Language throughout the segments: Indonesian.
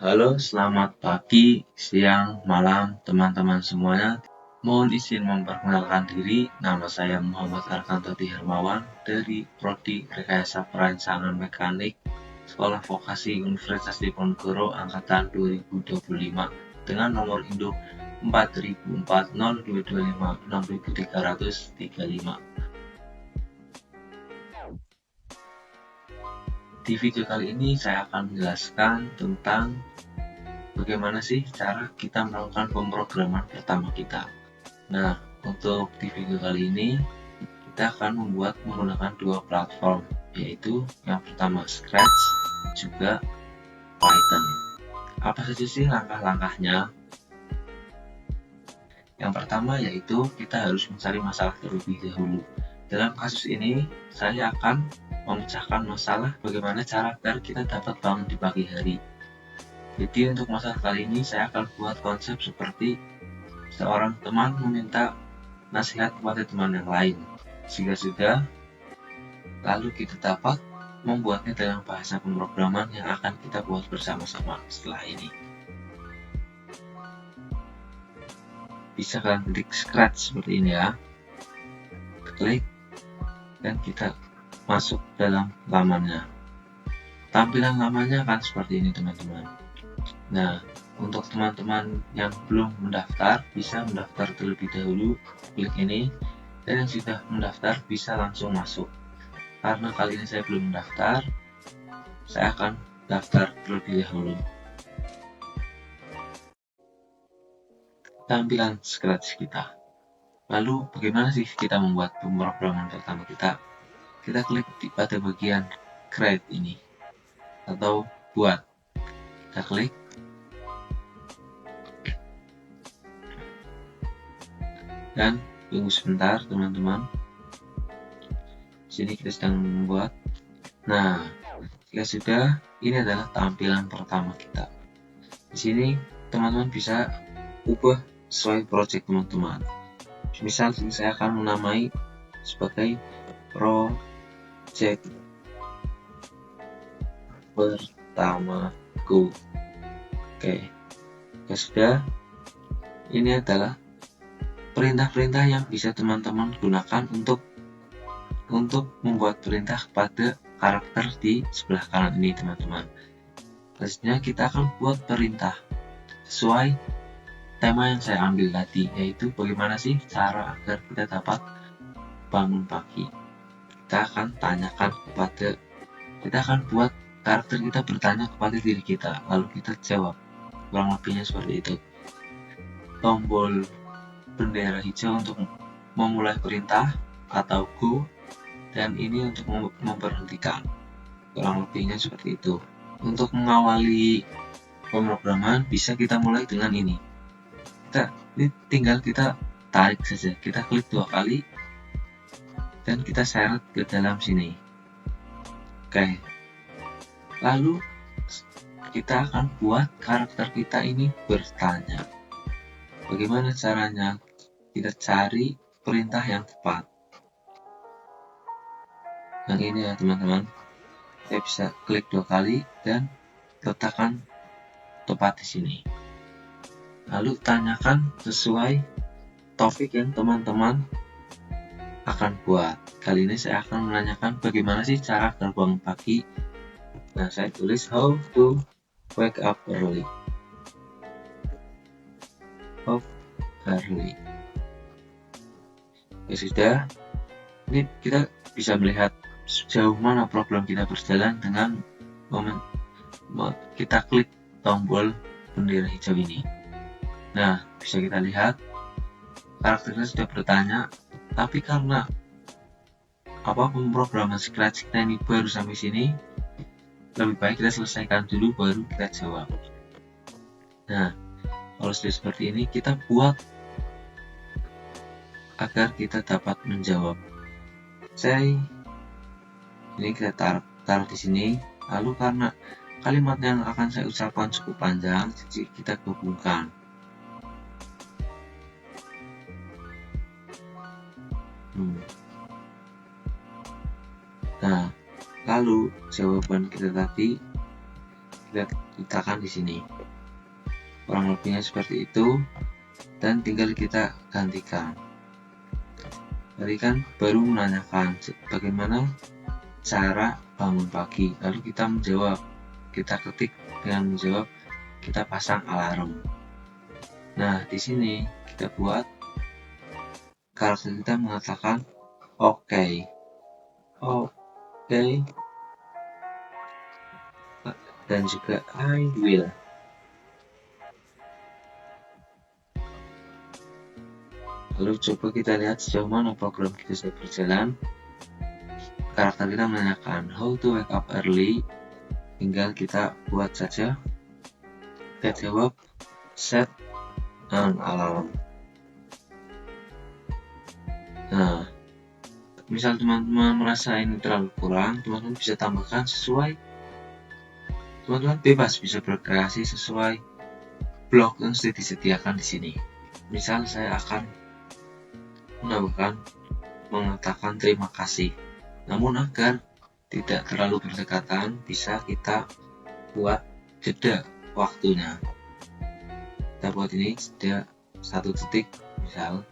Halo, selamat pagi, siang, malam, teman-teman semuanya. Mohon izin memperkenalkan diri, nama saya Muhammad Arkantoti Hermawan dari Prodi Rekayasa Perancangan Mekanik Sekolah Vokasi Universitas Diponegoro Angkatan 2025 dengan nomor induk 404022563335. Di video kali ini saya akan menjelaskan tentang bagaimana sih cara kita melakukan pemrograman pertama kita. Nah, untuk di video kali ini kita akan menggunakan dua platform, yaitu yang pertama Scratch, juga Python. Apa saja sih langkah-langkahnya? Yang pertama yaitu kita harus mencari masalah terlebih dahulu. Dalam kasus ini, saya akan memecahkan masalah bagaimana cara agar kita dapat bangun di pagi hari. Jadi untuk masalah kali ini saya akan buat konsep seperti seorang teman meminta nasihat kepada teman yang lain. Jika sudah, lalu kita dapat membuatnya dengan bahasa pemrograman yang akan kita buat bersama-sama setelah ini. Bisa kalian klik Scratch seperti ini ya. Klik dan kita masuk dalam lamannya. Tampilan lamannya akan seperti ini teman-teman. Nah, untuk teman-teman yang belum mendaftar, bisa mendaftar terlebih dahulu, klik ini, dan yang sudah mendaftar bisa langsung masuk. Karena kali ini saya belum mendaftar, saya akan daftar terlebih dahulu. Tampilan Scratch kita. Lalu bagaimana sih kita membuat pemrograman pertama kita? Kita klik pada bagian create ini atau buat. Kita klik dan tunggu sebentar teman-teman. Sini kita sedang membuat. Nah, jika sudah, ini adalah tampilan pertama kita. Di sini teman-teman bisa ubah sesuai project teman-teman. Misal saya akan menamai sebagai project pertamaku. Oke, ya sudah. Ini adalah perintah-perintah yang bisa teman-teman gunakan untuk membuat perintah kepada karakter di sebelah kanan ini teman-teman. Selanjutnya kita akan buat perintah sesuai tema yang saya ambil tadi, yaitu bagaimana sih cara agar kita dapat bangun pagi. Kita akan buat karakter kita bertanya kepada diri kita, lalu kita jawab. Kurang lebihnya seperti itu. Tombol bendera hijau untuk memulai perintah atau go, dan ini untuk memberhentikan. Kurang lebihnya seperti itu. Untuk mengawali pemrograman bisa kita mulai dengan ini. Ini tinggal kita tarik saja, kita klik 2 kali dan kita seret ke dalam sini. Oke, lalu kita akan buat karakter kita ini bertanya. Bagaimana caranya? Kita cari perintah yang tepat. Yang ini ya teman-teman, saya bisa klik 2 kali dan letakkan tepat di sini. Lalu tanyakan sesuai topik yang teman-teman akan buat. Kali ini saya akan menanyakan bagaimana sih cara bangun pagi. Nah, saya tulis how to wake up early. Ya sudah, ini kita bisa melihat sejauh mana program kita berjalan dengan kita klik tombol bendera hijau ini. Nah, bisa kita lihat karakternya sudah bertanya, tapi karena pemrograman Scratch kita ini baru sampai sini, lebih baik kita selesaikan dulu baru kita jawab. Nah, kalau sudah seperti ini, kita buat agar kita dapat menjawab. Ini kita taruh di sini. Lalu karena kalimat yang akan saya ucapkan cukup panjang, jadi kita gabungkan. Nah, lalu jawaban kita tadi kita letakkan di sini. Kurang lebihnya seperti itu, dan tinggal kita gantikan. Tadi kan baru menanyakan bagaimana cara bangun pagi, lalu kita menjawab, kita ketik dengan menjawab, kita pasang alarm. Nah, di sini kita buat karakter kita mengatakan oke, dan juga I will. Lalu coba kita lihat sejauh mana program kita sudah berjalan. Karakter kita menanyakan how to wake up early, tinggal kita buat saja. Kita jawab set an alarm. Nah, misal teman-teman merasa ini terlalu kurang, teman-teman bisa tambahkan sesuai. Teman-teman bebas bisa berkreasi sesuai blok yang sudah disediakan di sini. Misal saya akan menambahkan mengatakan terima kasih. Namun agar tidak terlalu berdekatan, bisa kita buat jeda waktunya. Kita buat ini jeda 1 detik misal,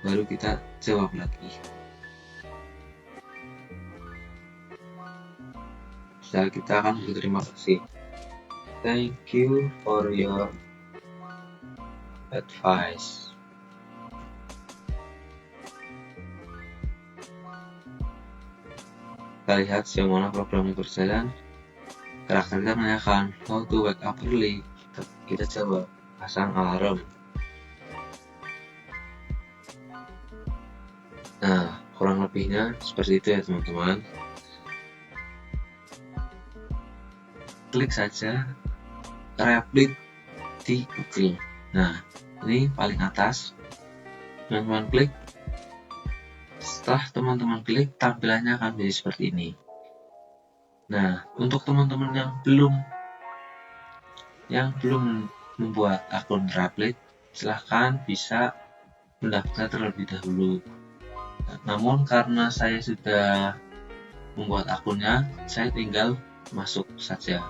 baru kita jawab lagi. Misal kita akan berterima kasih, thank you for your advice. Kita lihat sejauh mana programnya berjalan. Karakter kita menanyakan how to wake up early, kita jawab pasang alarm. Nah, kurang lebihnya seperti itu ya teman-teman. Klik saja Replit di Google. Nah, ini paling atas. Teman-teman klik. Setelah teman-teman klik, tampilannya akan menjadi seperti ini. Nah, untuk teman-teman yang belum membuat akun Replit, silahkan bisa mendaftar terlebih dahulu. Namun karena saya sudah membuat akunnya, saya tinggal masuk saja.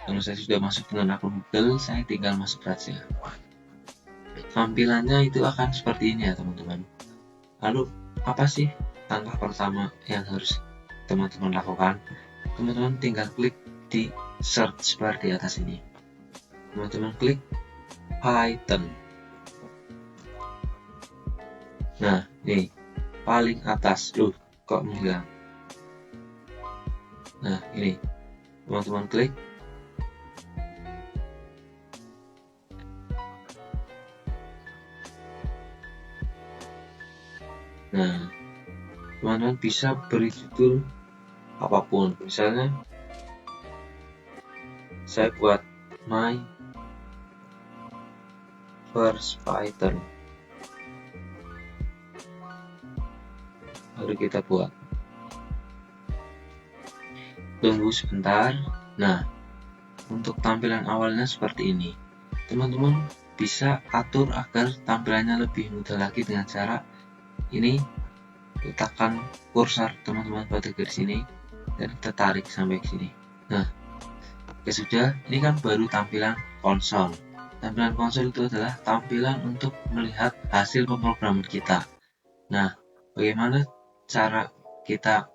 Kalau saya sudah masuk dengan akun Google, saya tinggal masuk saja. Tampilannya itu akan seperti ini ya teman-teman. Lalu apa sih langkah pertama yang harus teman-teman lakukan? Teman-teman tinggal klik di search bar di atas ini. Teman-teman klik Python. Nah, ini paling atas. Kok menghilang? Nah, ini teman-teman klik. Nah, teman-teman bisa beri judul apapun. Misalnya, saya buat my first Python. Lalu kita buat. Tunggu sebentar. Nah, untuk tampilan awalnya seperti ini. Teman-teman bisa atur agar tampilannya lebih mudah lagi dengan cara ini. Letakkan kursor teman-teman pada garis ini dan kita tarik sampai ke sini. Nah, ya sudah, ini kan baru tampilan konsol. Tampilan konsol itu adalah tampilan untuk melihat hasil pemrograman kita. Nah, bagaimana cara kita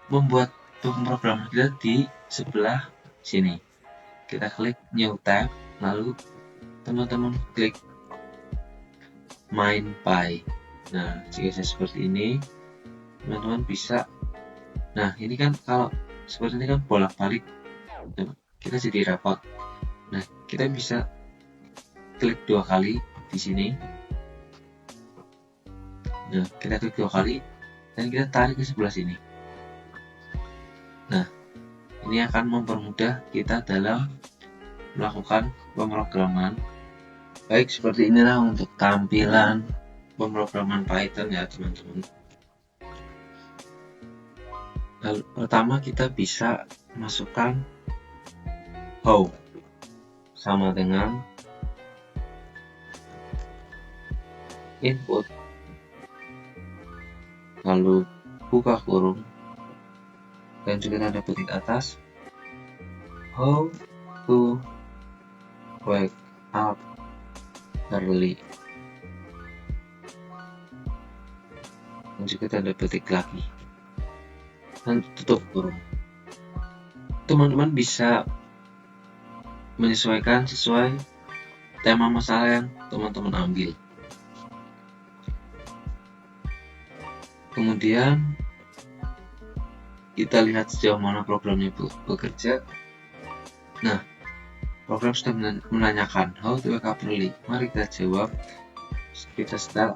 membuat pemrograman kita di sebelah sini? Kita klik New Tab, lalu teman-teman klik MindPy. Nah, jika saya seperti ini, teman-teman bisa. Nah, ini kan kalau seperti ini kan bolak-balik, kita jadi rapat. Nah, kita bisa klik 2 kali di sini. Nah, kita klik 2 kali dan kita tarik ke sebelah sini. Nah, ini akan mempermudah kita dalam melakukan pemrograman. Baik, seperti inilah untuk tampilan pemrograman Python ya teman-teman. Lalu, pertama kita bisa masukkan how sama dengan input lalu buka kurung, dan juga tanda petik atas, how to wake up early, dan juga tanda petik lagi, dan tutup kurung. Teman-teman bisa menyesuaikan sesuai tema masalah yang teman-teman ambil. Kemudian kita lihat sejauh mana programnya bekerja. Nah, program sudah menanyakan how to wake up early. Mari kita jawab. Kita set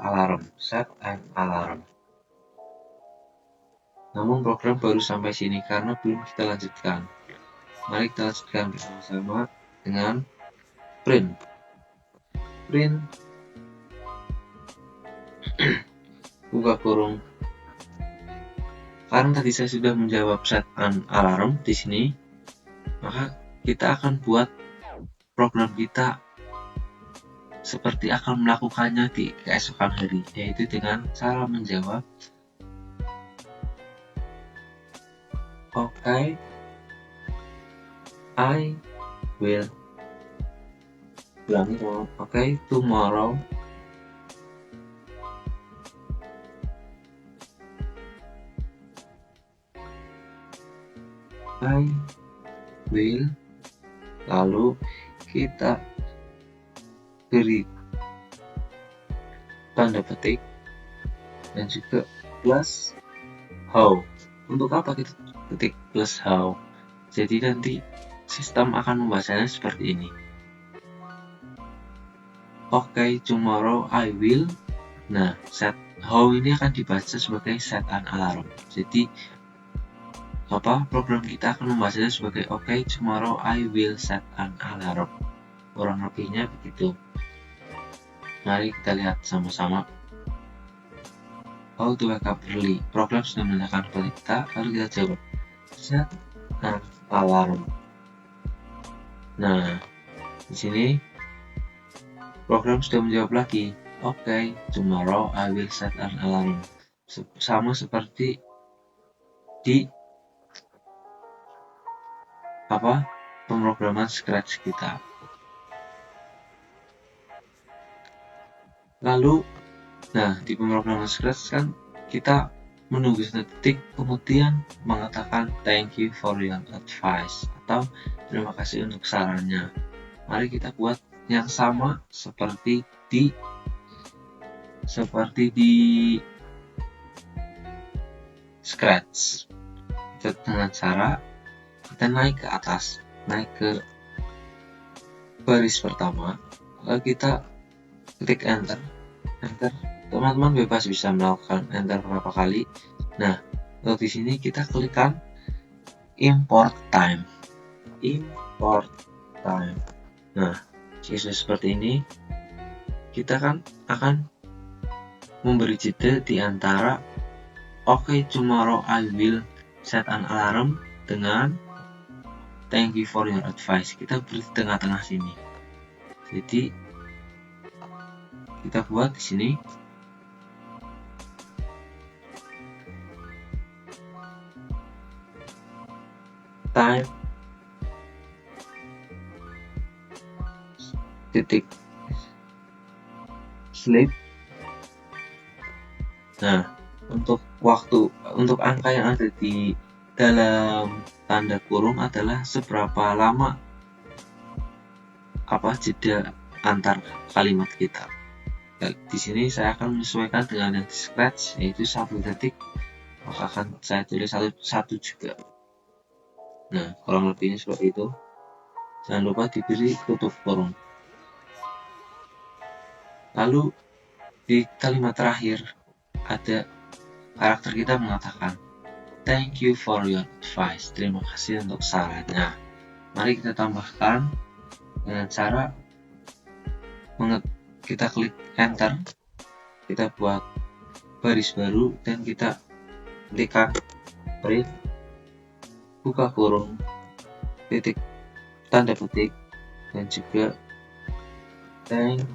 an alarm. Namun program baru sampai sini karena belum kita lanjutkan. Mari kita lanjutkan bersama-sama dengan print buka kurung. Karena tadi saya sudah menjawab set an alarm di sini, maka kita akan buat program kita seperti akan melakukannya di keesokan hari, yaitu dengan cara menjawab okay, I will. Ulangi dong. Okay, tomorrow I will. Lalu kita beri tanda petik dan juga plus how. Untuk apa kita ketik plus how? Jadi nanti sistem akan membacanya seperti ini. Okay, tomorrow I will. Nah, set how ini akan dibaca sebagai set an alarm. Jadi program kita akan membacanya sebagai okay, tomorrow I will set an alarm. Kurang lebihnya begitu. Mari kita lihat sama-sama. How to wake up early. Program sudah menanyakan kepada kita, lalu kita jawab set an alarm. Nah, di sini program sudah menjawab lagi. Okay, tomorrow I will set an alarm. Sama seperti di pemrograman Scratch kita. Lalu, di pemrograman Scratch kan kita menunggu detik, kemudian mengatakan thank you for your advice atau terima kasih untuk sarannya. Mari kita buat yang sama seperti di Scratch. Kita dengan cara kita naik ke atas, naik ke baris pertama, lalu kita klik enter. Teman-teman bebas bisa melakukan enter berapa kali. Nah, lalu di sini kita klikkan import time. Nah, jika seperti ini, kita kan akan memberi jeda di antara okay, tomorrow I will set an alarm dengan thank you for your advice. Kita beri di tengah-tengah sini. Jadi kita buat di sini time titik sleep. Nah, untuk angka yang ada di dalam tanda kurung adalah seberapa lama jeda antar kalimat kita. Di sini saya akan menyesuaikan dengan yang di Scratch, yaitu 1 detik, maka akan saya tulis satu juga. Nah, kurang lebihnya seperti itu. Jangan lupa diberi tutup kurung. Lalu di kalimat terakhir ada karakter kita mengatakan thank you for your advice. Terima kasih untuk sarannya. Mari kita tambahkan dengan cara kita klik enter, kita buat baris baru dan kita ketikkan print buka kurung titik tanda petik dan juga thank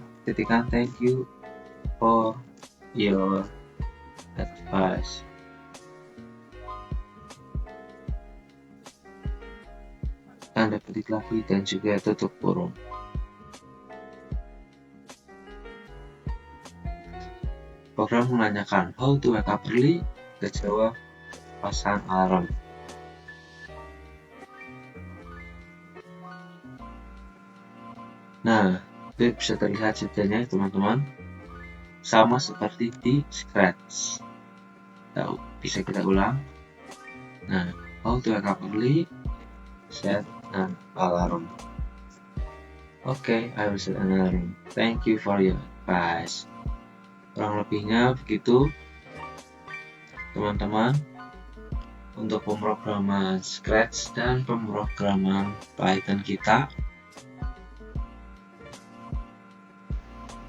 you for your advice. tanda petik lagi, dan juga tutup kurung. Program menanyakan how to wake up early, kita jawab pasang alarm. Nah, itu bisa terlihat detailnya teman-teman, sama seperti di Scratch. Bisa kita ulang. Nah, how to wake up early, set an alarm. I will set an alarm. Thank you for your advice. Kurang lebihnya begitu teman-teman untuk pemrograman Scratch dan pemrograman Python kita.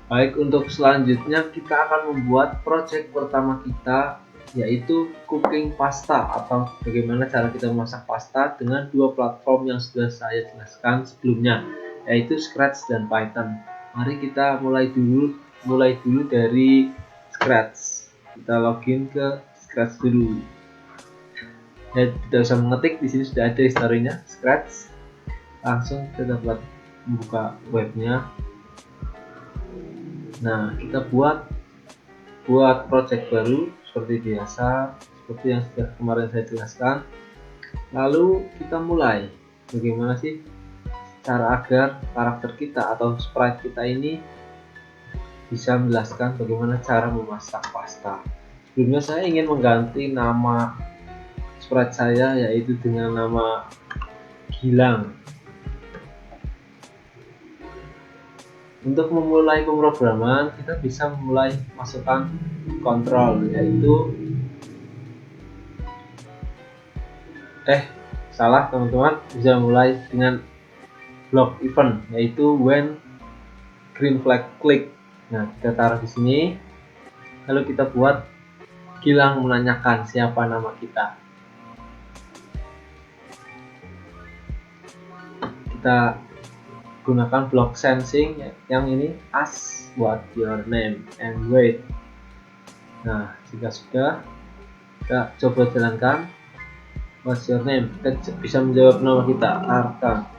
Baik, untuk selanjutnya kita akan membuat project pertama kita, yaitu cooking pasta, atau bagaimana cara kita memasak pasta dengan dua platform yang sudah saya jelaskan sebelumnya, yaitu Scratch dan Python. Mari kita mulai dulu dari Scratch. Kita login ke Scratch dulu. Ya, tidak usah mengetik, di sini sudah ada historinya Scratch. Langsung kita dapat membuka webnya. Nah, kita buat project baru seperti biasa, seperti yang sudah kemarin saya jelaskan. Lalu kita mulai bagaimana sih cara agar karakter kita atau sprite kita ini bisa menjelaskan bagaimana cara memasak pasta. Sebelumnya saya ingin mengganti nama sprite saya, yaitu dengan nama Gilang. Untuk memulai pemrograman, kita bisa mulai masukkan kontrol, yaitu salah teman-teman, bisa mulai dengan block event, yaitu when green flag click. Nah, kita taruh di sini, lalu kita buat Gilang menanyakan siapa nama kita. Kita gunakan block sensing yang ini, ask what your name and wait. Nah, jika sudah, kita coba jalankan what's your name. Kita bisa menjawab nama kita, Arkan.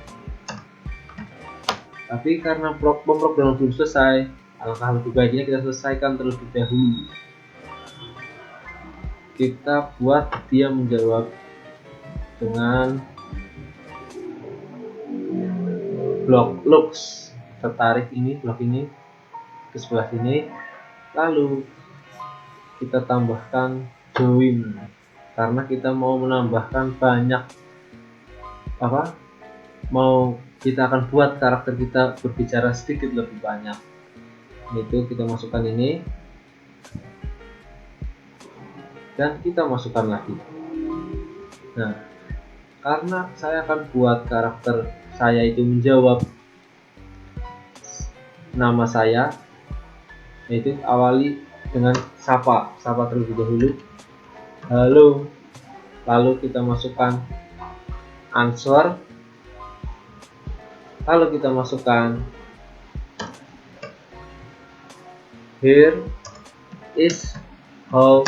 Tapi karena pemrograman belum selesai, alangkah lebih baiknya kita selesaikan terlebih dahulu. Kita buat dia menjawab dengan blok looks. Kita tarik blok ini ke sebelah sini, lalu kita tambahkan join karena kita mau menambahkan banyak kita akan buat karakter kita berbicara sedikit lebih banyak. Itu kita masukkan ini dan kita masukkan lagi. Nah, karena saya akan buat karakter saya itu menjawab nama saya, yaitu awali dengan sapa terlebih dahulu, halo, lalu kita masukkan answer, lalu kita masukkan here is how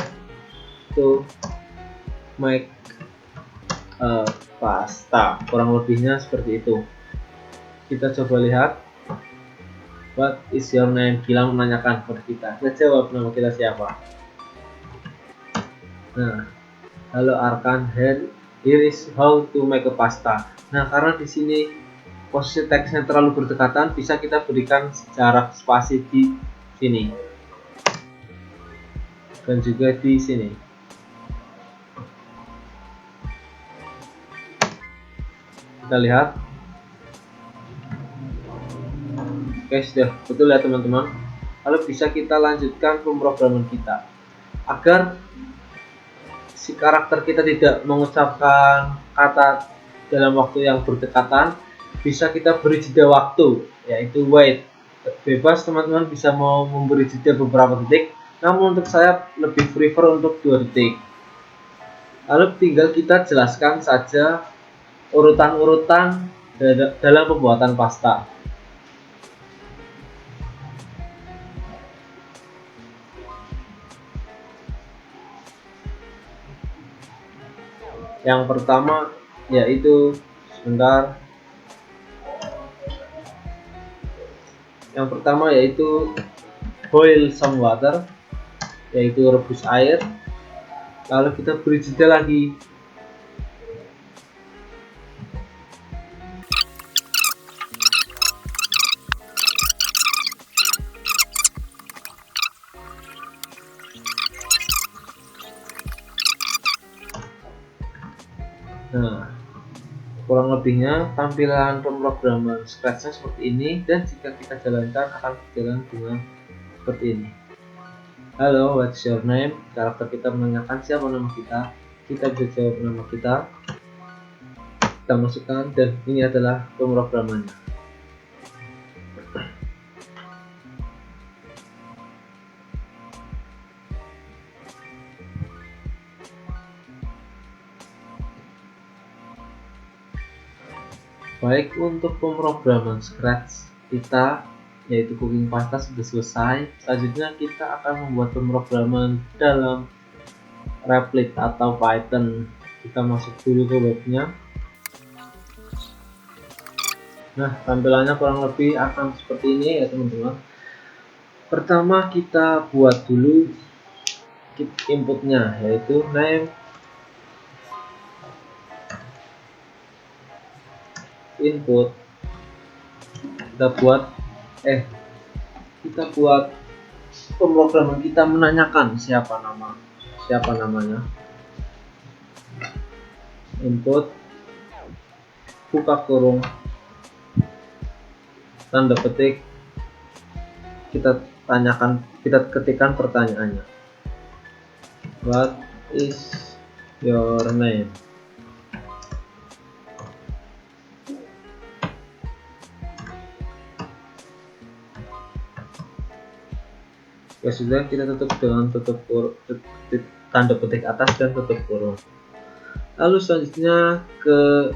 to make a pasta. Kurang lebihnya seperti itu. Kita coba lihat. What is your name? Gilang menanyakan kepada kita. Kita jawab nama kita siapa. Nah, halo Arkan, here is how to make a pasta. Nah, karena di sini posisi teksnya terlalu berdekatan, bisa kita berikan jarak spasi di sini dan juga di sini. Kita lihat. Oke, sudah betul ya teman-teman. Lalu bisa kita lanjutkan pemrograman kita agar si karakter kita tidak mengucapkan kata dalam waktu yang berdekatan. Bisa kita beri jeda waktu, yaitu wait. Bebas teman-teman bisa mau memberi jeda beberapa detik, namun untuk saya lebih prefer untuk 2 detik. Lalu tinggal kita jelaskan saja urutan-urutan dalam pembuatan pasta. Yang pertama yaitu, sebentar, Yang pertama yaitu boil some water, yaitu rebus air. Lalu kita beri jeda lagi. Nah, kurang lebihnya tampilan pemrograman Scratch-nya seperti ini, dan jika kita jalankan akan berjalan dengan seperti ini. Halo, what's your name? Karakter kita menanyakan siapa nama kita. Kita bisa jawab nama kita masukkan, dan ini adalah pemrogramannya. Baik, untuk pemrograman Scratch kita yaitu cooking pasta sudah selesai. Selanjutnya kita akan membuat pemrograman dalam Replit atau Python. Kita masuk dulu ke webnya. Nah, tampilannya kurang lebih akan seperti ini ya teman-teman. Pertama kita buat dulu inputnya, yaitu name, input. Kita buat pemrograman kita menanyakan siapa namanya. Input, buka kurung, tanda petik, kita ketikkan pertanyaannya. What is your name? Ya sudah, kita tutup dengan tanda petik atas dan tutup kurung. Lalu selanjutnya ke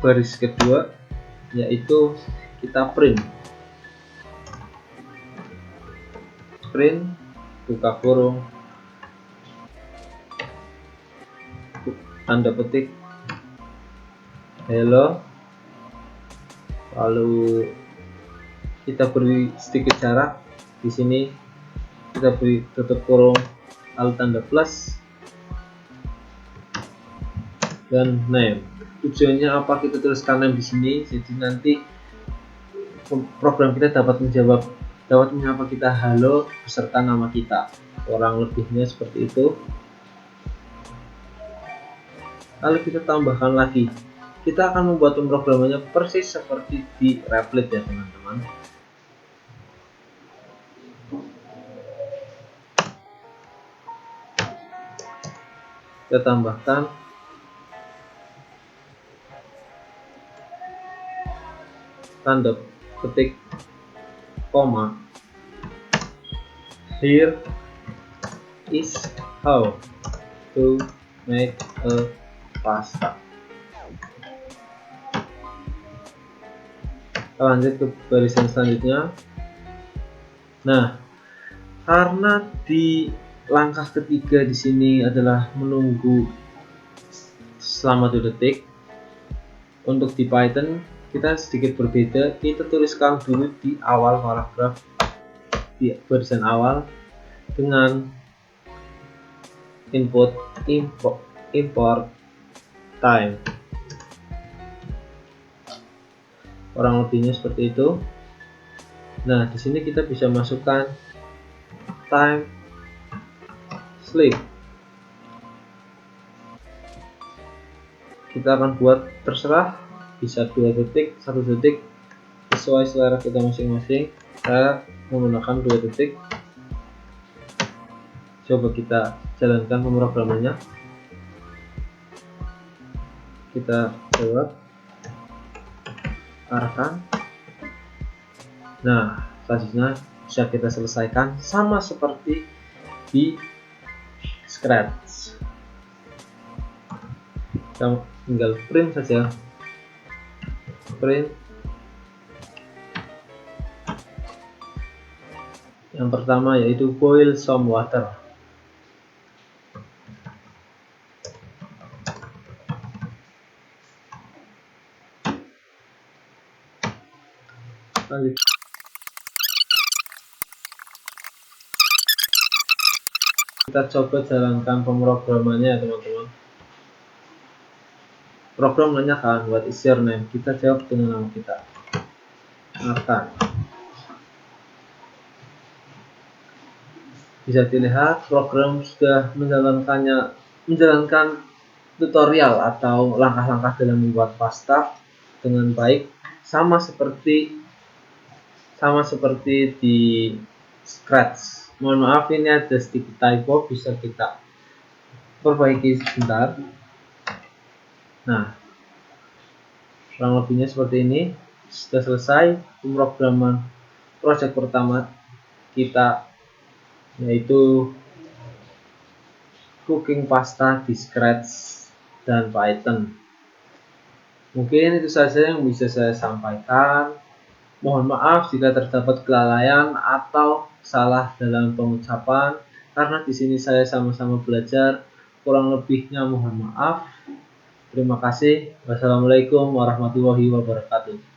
baris kedua, yaitu kita print, buka kurung, tanda petik, hello, lalu kita beri sedikit jarak. Di sini kita beri tutup kurung, lalu tanda plus, dan name. Tujuannya apa kita tuliskan name di sini? Jadi nanti program kita dapat menyapa kita halo beserta nama kita. Kurang lebihnya seperti itu. Lalu kita tambahkan lagi. Kita akan membuat pemrogramannya persis seperti di Replit ya teman-teman. Kita tambahkan tanda petik koma, here is how to make a pasta. Lanjut ke barisan selanjutnya. Nah, karena di langkah ketiga di sini adalah menunggu selama 2 detik, untuk di Python kita sedikit berbeda. Kita tuliskan dulu di awal paragraf, di barisan awal, dengan input import time. Kurang lebihnya seperti itu. Nah, di sini kita bisa masukkan time sleep. Kita akan buat terserah, bisa 2 detik, 1 detik, sesuai selera kita masing-masing. Saya menggunakan 2 detik. Coba kita jalankan pemrogramannya. Kita jawab, arahkan. Nah, selanjutnya bisa kita selesaikan sama seperti di Scratch. Kita tinggal print saja. Print. Yang pertama yaitu boil some water. Lanjut. Kita coba jalankan pemrogramannya ya teman-teman. Program menanyakan what is your name, kita jawab dengan nama kita, Nathan. Bisa dilihat program sudah menjalankan tutorial atau langkah-langkah dalam membuat pasta dengan baik, sama seperti di Scratch. Mohon maaf, ini ada sedikit typo, bisa kita perbaiki sebentar. Nah, kurang lebihnya seperti ini. Sudah selesai pemrograman project pertama kita, yaitu cooking pasta di Scratch dan Python. Mungkin itu saja yang bisa saya sampaikan. Mohon maaf jika terdapat kelalaian atau salah dalam pengucapan, karena di sini saya sama-sama belajar. Kurang lebihnya mohon maaf. Terima kasih. Wassalamualaikum warahmatullahi wabarakatuh.